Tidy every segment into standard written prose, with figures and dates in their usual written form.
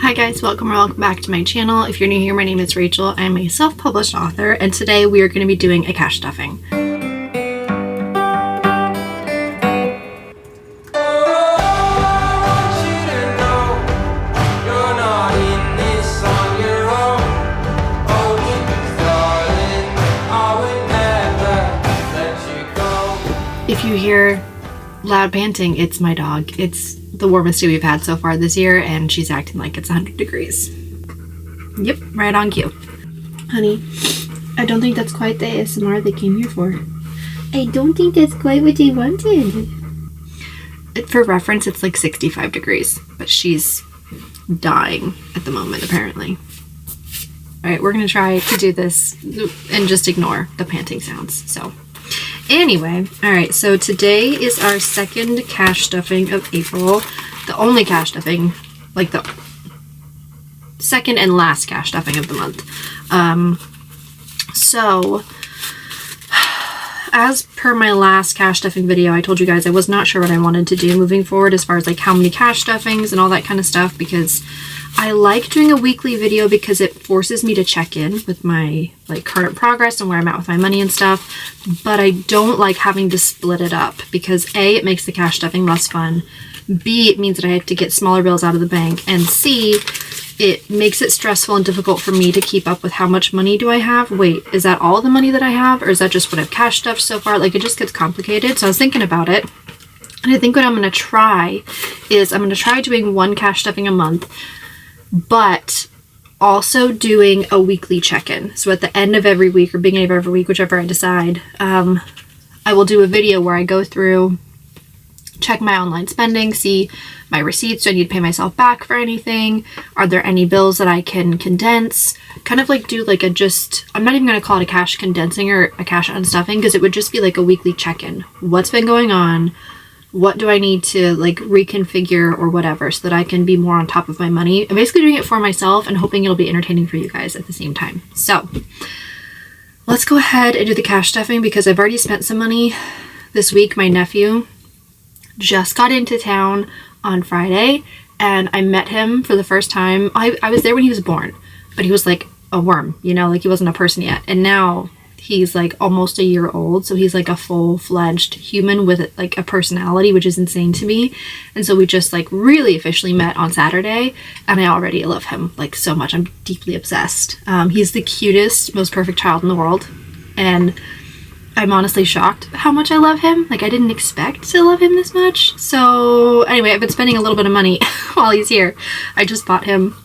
Hi guys, welcome back to my channel. If you're new here, my name is Rachel. I'm a self-published author, and today we are going to be doing a cash stuffing. If you hear loud panting, it's my dog. It's the warmest day we've had so far this year, and she's acting like it's 100 degrees. Yep, right on cue. Honey, I don't think that's quite the ASMR they came here for. I don't think that's quite what they wanted. For reference, it's like 65 degrees, but she's dying at the moment, apparently. Alright, we're going to try to do this and just ignore the panting sounds, so... Anyway, alright, so today is our second cash stuffing of April. The only cash stuffing, like the second and last cash stuffing of the month. So, as per my last cash stuffing video, I told you guys I was not sure what I wanted to do moving forward as far as like how many cash stuffings and all that kind of stuff, because I like doing a weekly video because it forces me to check in with my like current progress and where I'm at with my money and stuff, but I don't like having to split it up because A, it makes the cash stuffing less fun, B, it means that I have to get smaller bills out of the bank, and C, it makes it stressful and difficult for me to keep up with how much money do I have. Wait, is that all the money that I have, or is that just what I've cash stuffed so far? Like, it just gets complicated. So I was thinking about it, and I think what I'm going to try is I'm going to try doing one cash stuffing a month, but also doing a weekly check-in. So at the end of every week or beginning of every week, whichever I decide, I will do a video where I go through, check my online spending, see my receipts. Do I need to pay myself back for anything? Are there any bills that I can condense? Kind of like do like a just, I'm not even going to call it a cash condensing or a cash unstuffing, because it would just be like a weekly check-in. What's been going on? What do I need to like reconfigure or whatever so that I can be more on top of my money? I'm basically doing it for myself and hoping it'll be entertaining for you guys at the same time. So let's go ahead and do the cash stuffing because I've already spent some money this week. My nephew just got into town on Friday and I met him for the first time. I was there when he was born, but he was like a worm, you know, like he wasn't a person yet. And now he's like almost a year old, so he's like a full-fledged human with like a personality, which is insane to me. And so we just like really officially met on Saturday, and I already love him like so much. I'm deeply obsessed. He's the cutest, most perfect child in the world, and I'm honestly shocked how much I love him. Like, I didn't expect to love him this much. So anyway, I've been spending a little bit of money while he's here. I just bought him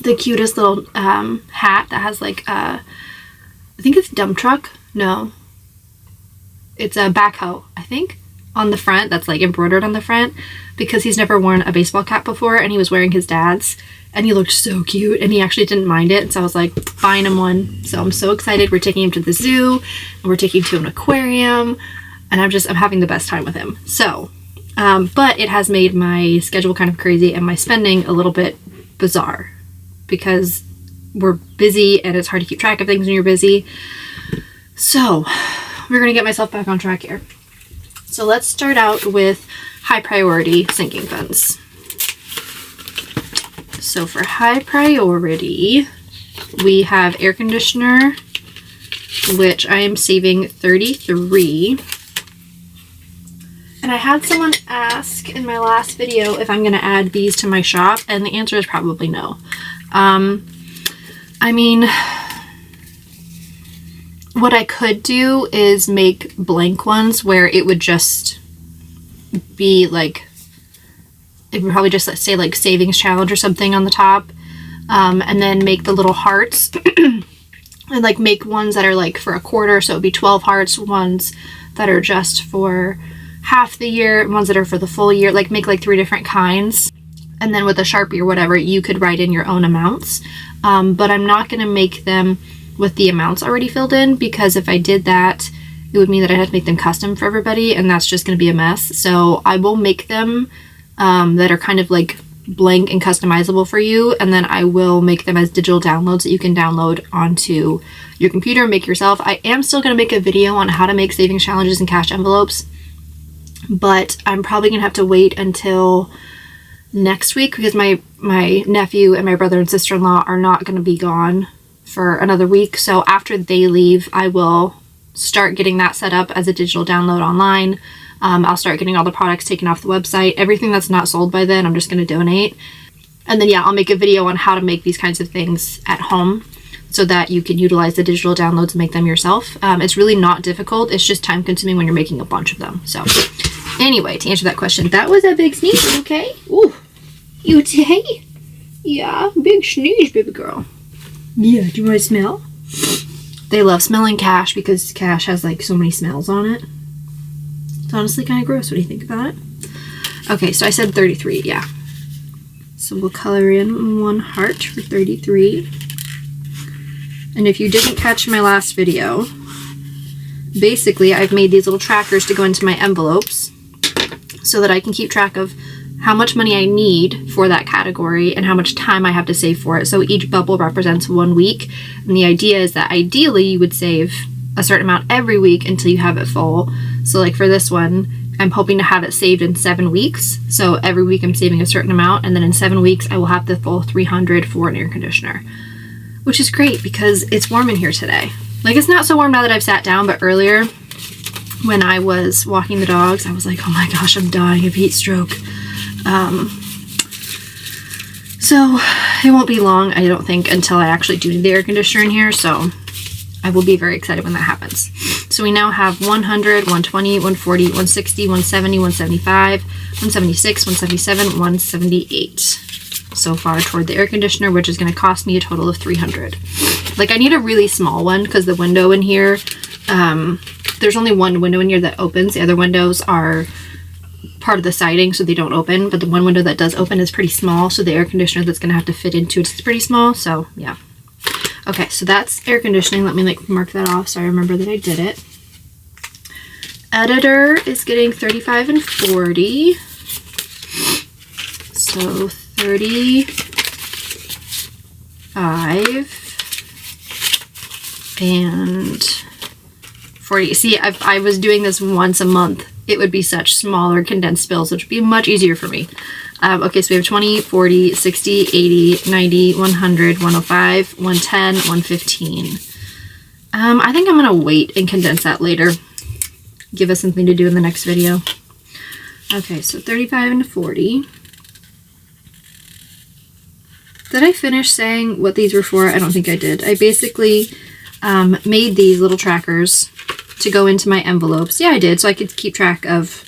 the cutest little hat that has like I think it's dump truck. No. It's a backhoe, I think, on the front. That's like embroidered on the front because he's never worn a baseball cap before and he was wearing his dad's and he looked so cute and he actually didn't mind it. And so I was like, buying him one. So I'm so excited. We're taking him to the zoo and we're taking him to an aquarium and I'm having the best time with him. So, but it has made my schedule kind of crazy and my spending a little bit bizarre because we're busy and it's hard to keep track of things when you're busy. So we're going to get myself back on track here. So let's start out with high priority sinking funds. So for high priority, we have air conditioner, which I am saving $33. And I had someone ask in my last video if I'm going to add these to my shop, and the answer is probably no. I mean, what I could do is make blank ones where it would just be like, it would probably just say like savings challenge or something on the top, and then make the little hearts and like make ones that are like for a quarter, so it would be 12 hearts, ones that are just for half the year, ones that are for the full year, like make like 3 different kinds. And then with a Sharpie or whatever, you could write in your own amounts. But I'm not going to make them with the amounts already filled in, because if I did that, it would mean that I'd have to make them custom for everybody, and that's just going to be a mess. So I will make them that are kind of like blank and customizable for you, and then I will make them as digital downloads that you can download onto your computer and make yourself. I am still going to make a video on how to make savings challenges and cash envelopes, but I'm probably going to have to wait until next week because my nephew and my brother and sister-in-law are not going to be gone for another week. So after they leave, I will start getting that set up as a digital download online. I'll start getting all the products taken off the website. Everything that's not sold by then, I'm just going to donate. And then, yeah, I'll make a video on how to make these kinds of things at home so that you can utilize the digital downloads and make them yourself. It's really not difficult. It's just time consuming when you're making a bunch of them. So anyway, to answer that question, that was a big sneeze, okay? Ooh, you okay? Yeah, big sneeze, baby girl. Yeah, do you want to smell? They love smelling Cash because Cash has like so many smells on it. It's honestly kind of gross when you think about it. Okay, so I said 33, yeah. So we'll color in one heart for 33. And if you didn't catch my last video, basically I've made these little trackers to go into my envelopes so that I can keep track of how much money I need for that category and how much time I have to save for it. So each bubble represents 1 week. And the idea is that ideally you would save a certain amount every week until you have it full. So like for this one, I'm hoping to have it saved in 7 weeks. So every week I'm saving a certain amount, and then in 7 weeks I will have the full 300 for an air conditioner, which is great because it's warm in here today. Like, it's not so warm now that I've sat down, but earlier when I was walking the dogs, I was like, oh my gosh, I'm dying of heat stroke. So it won't be long, I don't think, until I actually do need the air conditioner in here. So I will be very excited when that happens. So we now have 100, 120, 140, 160, 170, 175, 176, 177, 178 so far toward the air conditioner, which is going to cost me a total of 300. Like, I need a really small one because the window in here, there's only one window in here that opens. The other windows are part of the siding, so they don't open, but the one window that does open is pretty small, so the air conditioner that's going to have to fit into it is pretty small. So yeah. Okay, so that's air conditioning. Let me like mark that off so I remember that I did it. Editor is getting 35 and 40. So 35 and 40. See, if I was doing this once a month, it would be such smaller condensed bills, which would be much easier for me. Okay, so we have 20, 40, 60, 80, 90, 100, 105, 110, 115. I think I'm going to wait and condense that later. Give us something to do in the next video. Okay, so 35 and 40. Did I finish saying what these were for? I don't think I did. I basically made these little trackers to go into my envelopes. Yeah, I did, so I could keep track of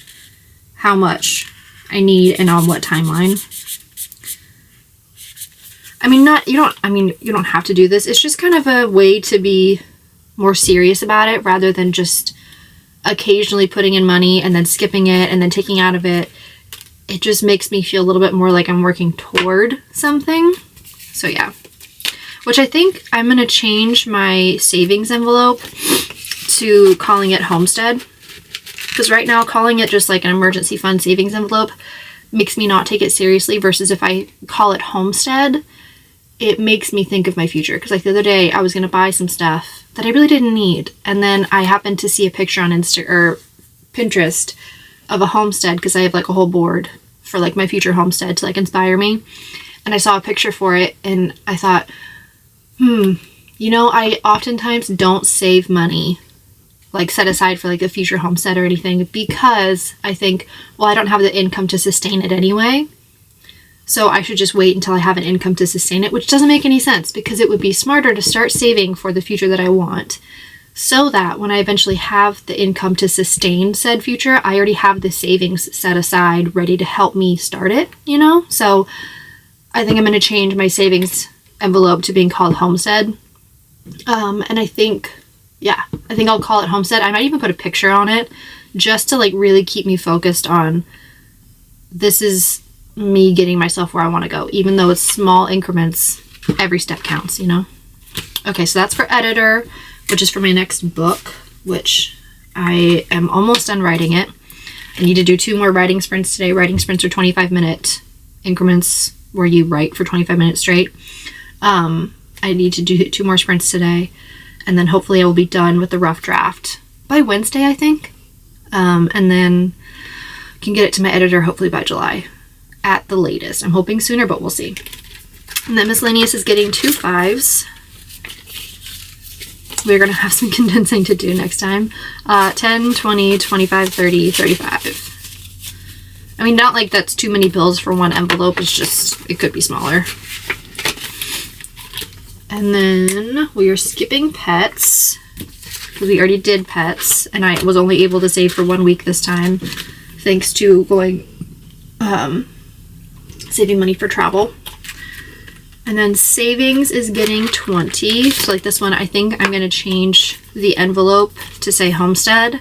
how much I need and on what timeline. You don't have to do this. It's just kind of a way to be more serious about it rather than just occasionally putting in money and then skipping it and then taking out of it. It just makes me feel a little bit more like I'm working toward something. So yeah, which I think I'm going to change my savings envelope to calling it Homestead. Because right now, calling it just like an emergency fund savings envelope makes me not take it seriously, versus if I call it Homestead, it makes me think of my future. Because like the other day, I was going to buy some stuff that I really didn't need. And then I happened to see a picture on Pinterest of a homestead, because I have like a whole board for like my future homestead to like inspire me. And I saw a picture for it and I thought, I oftentimes don't save money like set aside for like a future homestead or anything, because I think, well, I don't have the income to sustain it anyway, so I should just wait until I have an income to sustain it, which doesn't make any sense, because it would be smarter to start saving for the future that I want, so that when I eventually have the income to sustain said future, I already have the savings set aside ready to help me start it, So I think I'm going to change my savings envelope to being called Homestead. And I think I'll call it Homestead. I might even put a picture on it just to like really keep me focused on, this is me getting myself where I want to go. Even though it's small increments, every step counts, Okay, so that's for editor, which is for my next book, which I am almost done writing it. I need to do 2 more writing sprints today. Writing sprints are 25-minute increments where you write for 25 minutes straight. I need to do 2 more sprints today. And then hopefully I will be done with the rough draft by Wednesday, I think. And then can get it to my editor hopefully by July. at the latest. I'm hoping sooner, but we'll see. And then miscellaneous is getting 2 5s. We're going to have some condensing to do next time. 10, 20, 25, 30, 35. I mean, not like that's too many bills for one envelope. It's just, it could be smaller. And then we are skipping pets, because we already did pets, and I was only able to save for 1 week this time, thanks to going, saving money for travel. And then savings is getting 20. So like this one, I think I'm going to change the envelope to say homestead.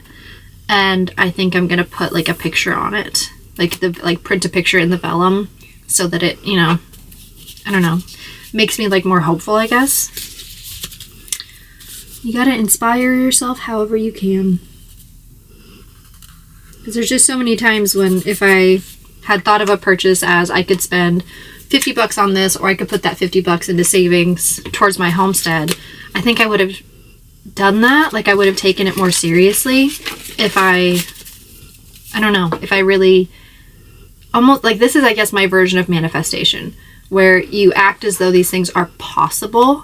And I think I'm going to put like a picture on it. Like print a picture in the vellum so that it, you know, I don't know, makes me like more hopeful, I guess. You got to inspire yourself however you can. Because there's just so many times when if I had thought of a purchase as I could spend $50 on this, or I could put that $50 into savings towards my homestead, I think I would have done that. Like I would have taken it more seriously if I don't know, if I really almost like this is, I guess, my version of manifestation, where you act as though these things are possible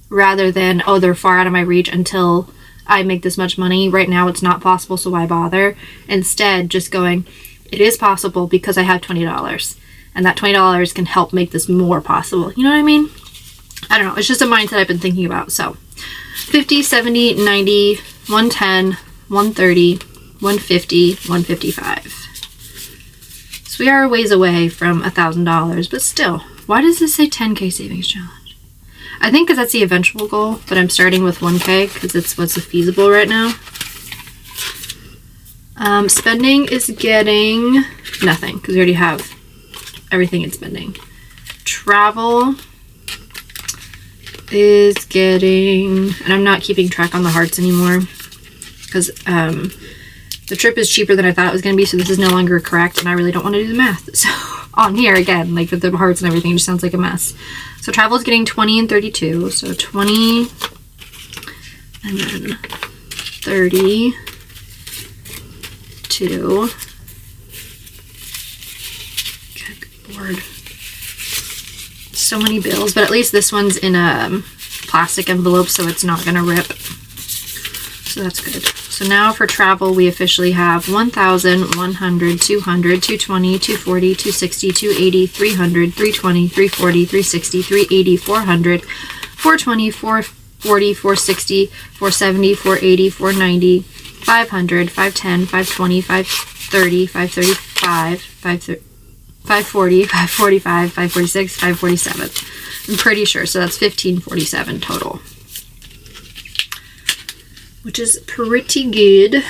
rather than, oh, they're far out of my reach until I make this much money. Right now it's not possible, so why bother? Instead, just going, it is possible because I have $20. And that $20 can help make this more possible. You know what I mean? I don't know. It's just a mindset I've been thinking about. So 50, 70, 90, 110, 130, 150, 155. So we are a ways away from $1,000, but still, why does this say 10K savings challenge? I think because that's the eventual goal, but I'm starting with 1K because it's what's feasible right now. Spending is getting nothing because we already have everything in spending. Travel is getting, and I'm not keeping track on the hearts anymore because the trip is cheaper than I thought it was going to be, so this is no longer correct, and I really don't want to do the math. So on here again, like with the hearts and everything, it just sounds like a mess. So travel is getting 20 and 32, so 20 and then 32. Board. So many bills, but at least this one's in a plastic envelope, so it's not gonna rip, so that's good. So now for travel, we officially have 1,000, 100, 200, 220, 240, 260, 280, 300, 320, 340, 360, 380, 400, 420, 440, 460, 470, 480, 490, 500, 510, 520, 530, 535, 540, 545, 546, 547. I'm pretty sure. So that's 1547 total, which is pretty good.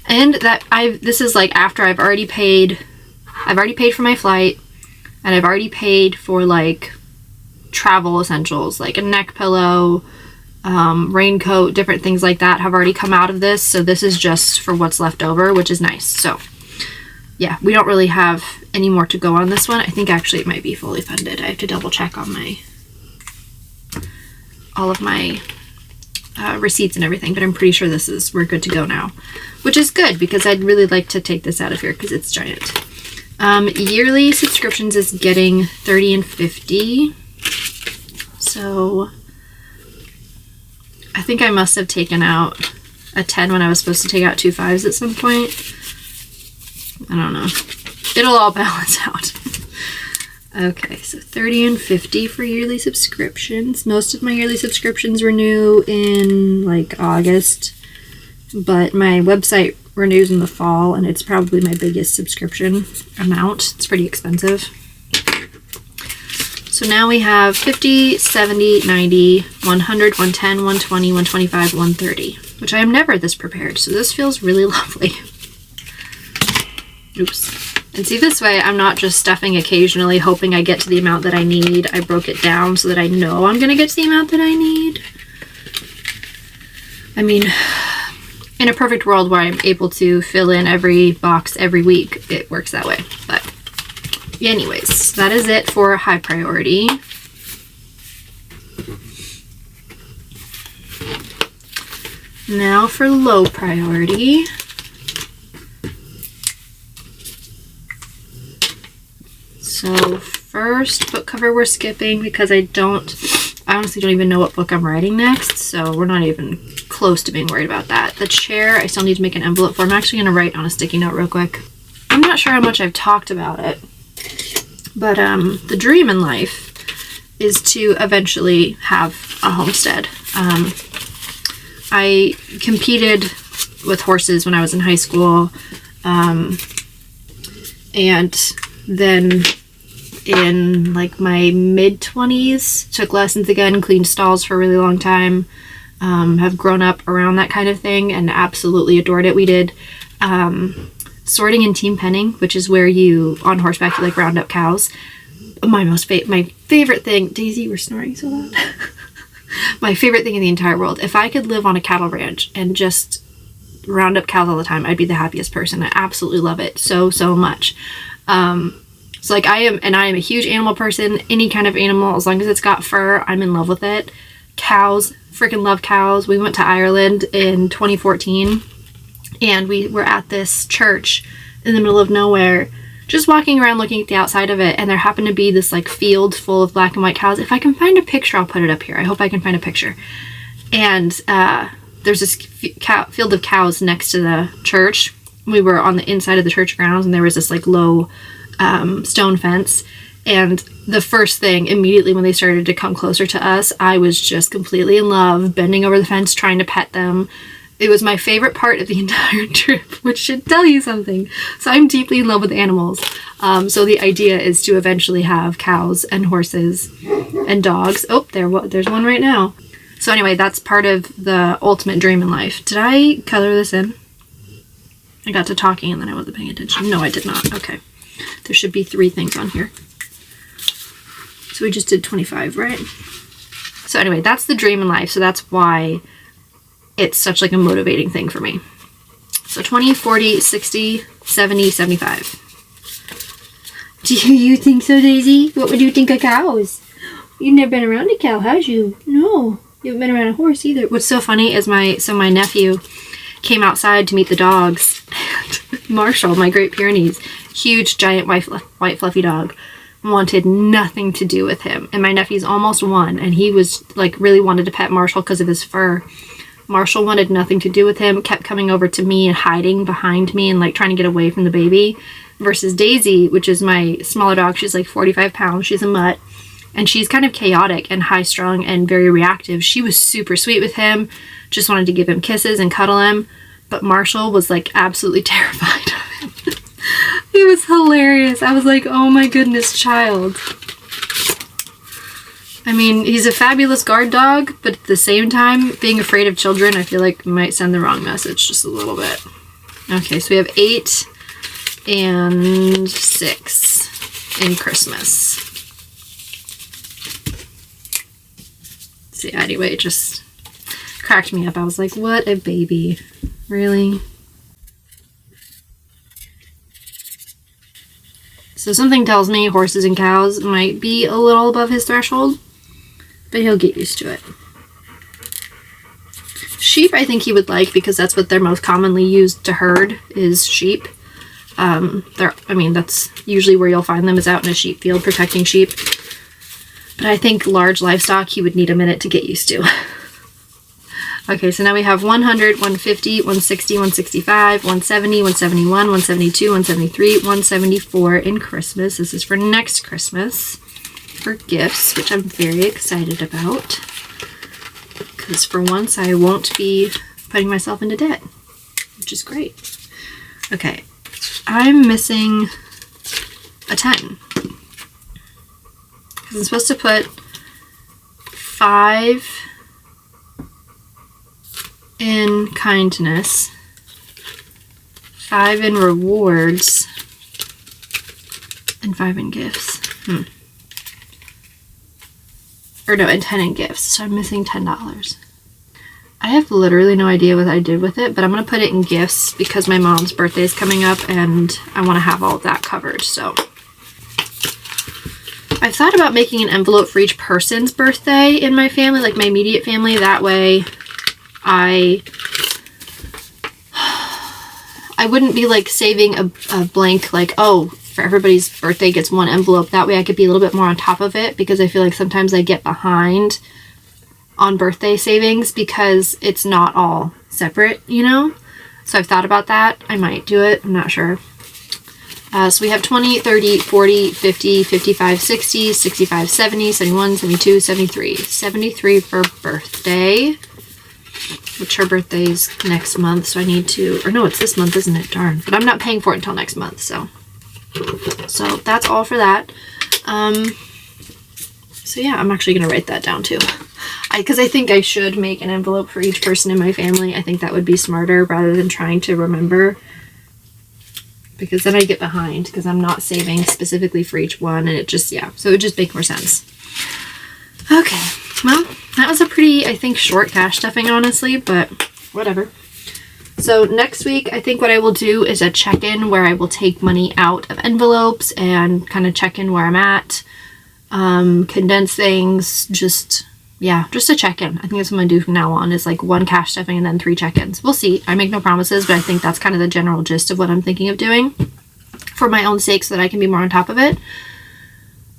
And that this is like after I've already paid for my flight, and I've already paid for like travel essentials like a neck pillow, raincoat, different things like that have already come out of this. So this is just for what's left over, which is nice. So yeah, we don't really have any more to go on this one. I think actually it might be fully funded. I have to double check on all of my receipts and everything, but I'm pretty sure we're good to go now, which is good because I'd really like to take this out of here because it's giant. Yearly subscriptions is getting 30 and 50. So I think I must have taken out a 10 when I was supposed to take out 2 5s at some point. I don't know. It'll all balance out. Okay, so 30 and 50 for yearly subscriptions. Most of my yearly subscriptions renew in like August, but my website renews in the fall, and it's probably my biggest subscription amount. It's pretty expensive. So now we have 50, 70, 90, 100, 110, 120, 125, 130, which I am never this prepared, so this feels really lovely. Oops. And see, this way I'm not just stuffing occasionally hoping I get to the amount that I need. I broke it down so that I know I'm going to get to the amount that I need. I mean, in a perfect world where I'm able to fill in every box every week, it works that way. But anyways, that is it for high priority. Now for low priority. So first book cover we're skipping because I honestly don't even know what book I'm writing next, so we're not even close to being worried about that. The chair, I still need to make an envelope for. I'm actually going to write on a sticky note real quick. I'm not sure how much I've talked about it, but the dream in life is to eventually have a homestead. I competed with horses when I was in high school, and then in like my mid-20s took lessons again, cleaned stalls for a really long time, have grown up around that kind of thing and absolutely adored it. We did sorting and team penning, which is where you on horseback you like round up cows. My favorite thing, Daisy, you were snoring so loud. My favorite thing in the entire world. If I could live on a cattle ranch and just round up cows all the time, I'd be the happiest person. I absolutely love it so much. So like I am a huge animal person. Any kind of animal, as long as it's got fur, I'm in love with it. Cows, freaking love cows. We went to Ireland in 2014 and we were at this church in the middle of nowhere, just walking around looking at the outside of it, and there happened to be this like field full of black and white cows. If I can find a picture, I'll put it up here. I hope I can find a picture. And there's this field of cows next to the church. We were on the inside of the church grounds, and there was this like low stone fence. And the first thing, immediately when they started to come closer to us, I was just completely in love, bending over the fence, trying to pet them. It was my favorite part of the entire trip, which should tell you something. So I'm deeply in love with animals. So the idea is to eventually have cows and horses and dogs. Oh, there's one right now. So anyway, that's part of the ultimate dream in life. Did I color this in? I got to talking and then I wasn't paying attention. No, I did not. Okay. There should be 3 things on here. So we just did 25, right? So anyway, that's the dream in life. So that's why it's such like a motivating thing for me. So 20, 40, 60, 70, 75. Do you think so, Daisy? What would you think of cows? You've never been around a cow, have you? No. You haven't been around a horse either. What's so funny is my nephew came outside to meet the dogs. And Marshall, my Great Pyrenees, huge, giant, white fluffy dog, wanted nothing to do with him. And my nephew's almost 1, and he was like really wanted to pet Marshall because of his fur. Marshall wanted nothing to do with him, kept coming over to me and hiding behind me and like trying to get away from the baby. Versus Daisy, which is my smaller dog, she's like 45 pounds, she's a mutt, and she's kind of chaotic and high strung and very reactive. She was super sweet with him, just wanted to give him kisses and cuddle him, but Marshall was like absolutely terrified of him. It was hilarious. I was like, oh my goodness, child. I mean, he's a fabulous guard dog, but at the same time, being afraid of children, I feel like might send the wrong message just a little bit. Okay, so we have 8 and 6 in Christmas. See, anyway, it just cracked me up. I was like, what a baby. Really? So something tells me horses and cows might be a little above his threshold, but he'll get used to it. Sheep, I think he would like because that's what they're most commonly used to herd is sheep. That's usually where you'll find them is out in a sheep field protecting sheep. But I think large livestock he would need a minute to get used to. Okay, so now we have 100, 150, 160, 165, 170, 171, 172, 173, 174 in Christmas. This is for next Christmas for gifts, which I'm very excited about. Because for once I won't be putting myself into debt, which is great. Okay, I'm missing a 10. Because I'm supposed to put 5 in kindness, 5 in rewards, and 5 in gifts. Or no, and 10 in gifts. So I'm missing $10. I have literally no idea what I did with it, but I'm going to put it in gifts because my mom's birthday is coming up and I want to have all of that covered. So I've thought about making an envelope for each person's birthday in my family, like my immediate family. That way I wouldn't be like saving a blank like, oh, for everybody's birthday gets one envelope. That way I could be a little bit more on top of it, because I feel like sometimes I get behind on birthday savings because it's not all separate, you know? So I've thought about that. I might do it. I'm not sure. So we have 20, 30, 40, 50, 55, 60, 65, 70, 71, 72, 73. 73 for birthday. Which her birthday's next month, so I need to, or no, it's this month, isn't it? Darn. But I'm not paying for it until next month, so that's all for that. So yeah, I'm actually gonna write that down too. Because I think I should make an envelope for each person in my family. I think that would be smarter rather than trying to remember, because then I get behind because I'm not saving specifically for each one, and it just, yeah, so it would just make more sense. Okay, well, that was a pretty, I think, short cash stuffing, honestly, but whatever. So next week, I think what I will do is a check-in where I will take money out of envelopes and kind of check in where I'm at, condense things, just a check-in. I think that's what I'm going to do from now on, is like 1 cash stuffing and then 3 check-ins. We'll see. I make no promises, but I think that's kind of the general gist of what I'm thinking of doing for my own sake so that I can be more on top of it.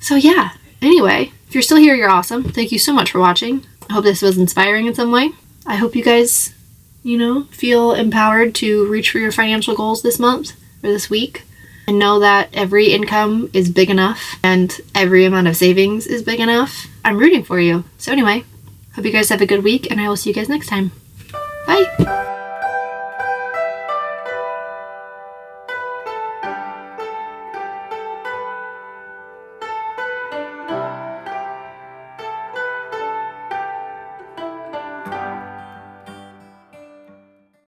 So yeah, anyway. If you're still here, you're awesome. Thank you so much for watching. I hope this was inspiring in some way. I hope you guys, you know, feel empowered to reach for your financial goals this month or this week. And know that every income is big enough and every amount of savings is big enough. I'm rooting for you. So anyway, hope you guys have a good week, and I will see you guys next time. Bye!